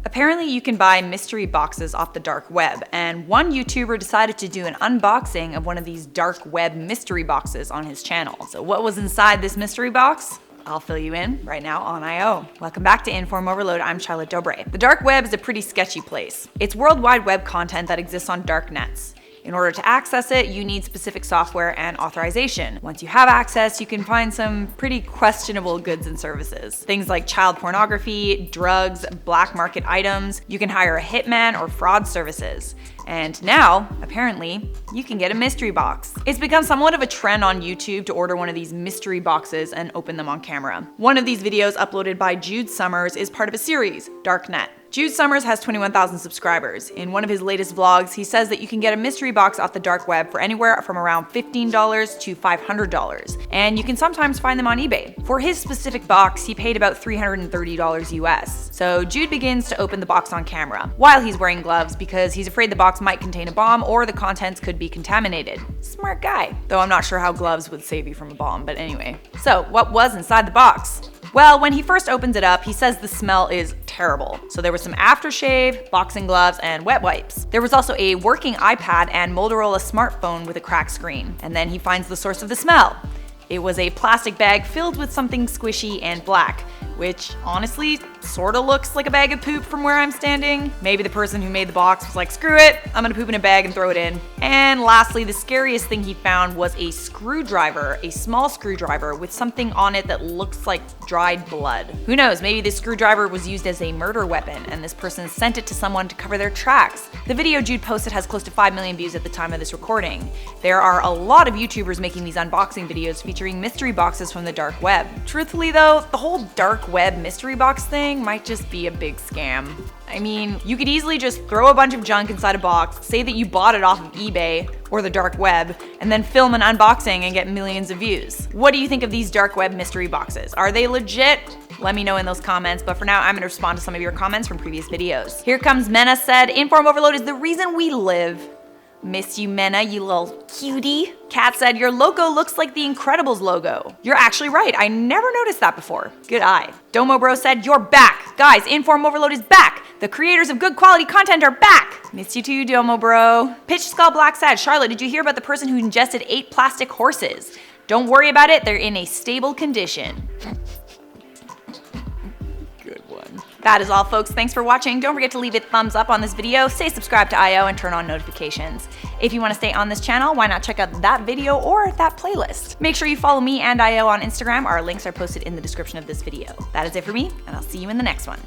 Apparently you can buy mystery boxes off the dark web, and one YouTuber decided to do an unboxing of one of these dark web mystery boxes on his channel. So what was inside this mystery box? I'll fill you in right now on I.O. Welcome back to InformOverload, I'm Charlotte Dobre. The dark web is a pretty sketchy place. It's World Wide Web content that exists on dark nets. In order to access it, you need specific software and authorization. Once you have access, you can find some pretty questionable goods and services. Things like child pornography, drugs, black market items. You can hire a hitman or fraud services. And now, apparently, you can get a mystery box. It's become somewhat of a trend on YouTube to order one of these mystery boxes and open them on camera. One of these videos uploaded by Jude Summers is part of a series, Darknet. Jude Summers has 21,000 subscribers. In one of his latest vlogs, he says that you can get a mystery box off the dark web for anywhere from around $15 to $500, and you can sometimes find them on eBay. For his specific box, he paid about $330 US. So Jude begins to open the box on camera, while he's wearing gloves because he's afraid the box might contain a bomb or the contents could be contaminated. Smart guy. Though I'm not sure how gloves would save you from a bomb, but anyway. So what was inside the box? Well, when he first opens it up, he says the smell is terrible. So there was some aftershave, boxing gloves, and wet wipes. There was also a working iPad and Motorola smartphone with a cracked screen. And then he finds the source of the smell. It was a plastic bag filled with something squishy and black, which honestly sorta looks like a bag of poop from where I'm standing. Maybe the person who made the box was like, screw it, I'm gonna poop in a bag and throw it in. And lastly, the scariest thing he found was a screwdriver, a small screwdriver with something on it that looks like dried blood. Who knows, maybe this screwdriver was used as a murder weapon and this person sent it to someone to cover their tracks. The video Jude posted has close to 5 million views at the time of this recording. There are a lot of YouTubers making these unboxing videos featuring mystery boxes from the dark web. Truthfully though, the whole dark web mystery box thing might just be a big scam. I mean, you could easily just throw a bunch of junk inside a box, say that you bought it off of eBay or the dark web, and then film an unboxing and get millions of views. What do you think of these dark web mystery boxes? Are they legit? Let me know in those comments, but for now, I'm gonna respond to some of your comments from previous videos. Here comes Mena said, InformOverload is the reason we live. Miss you, Mena, you little cutie. Kat said, your logo looks like the Incredibles logo. You're actually right, I never noticed that before. Good eye. Domo Bro said, you're back. Guys, InformOverload is back. The creators of good quality content are back. Miss you too, Domo Bro. Pitch Skull Black said, Charlotte, did you hear about the person who ingested 8 plastic horses? Don't worry about it, they're in a stable condition. That is all, folks. Thanks for watching. Don't forget to leave a thumbs up on this video, stay subscribed to I.O. and turn on notifications. If you want to stay on this channel, why not check out that video or that playlist? Make sure you follow me and I.O. on Instagram. Our links are posted in the description of this video. That is it for me, and I'll see you in the next one.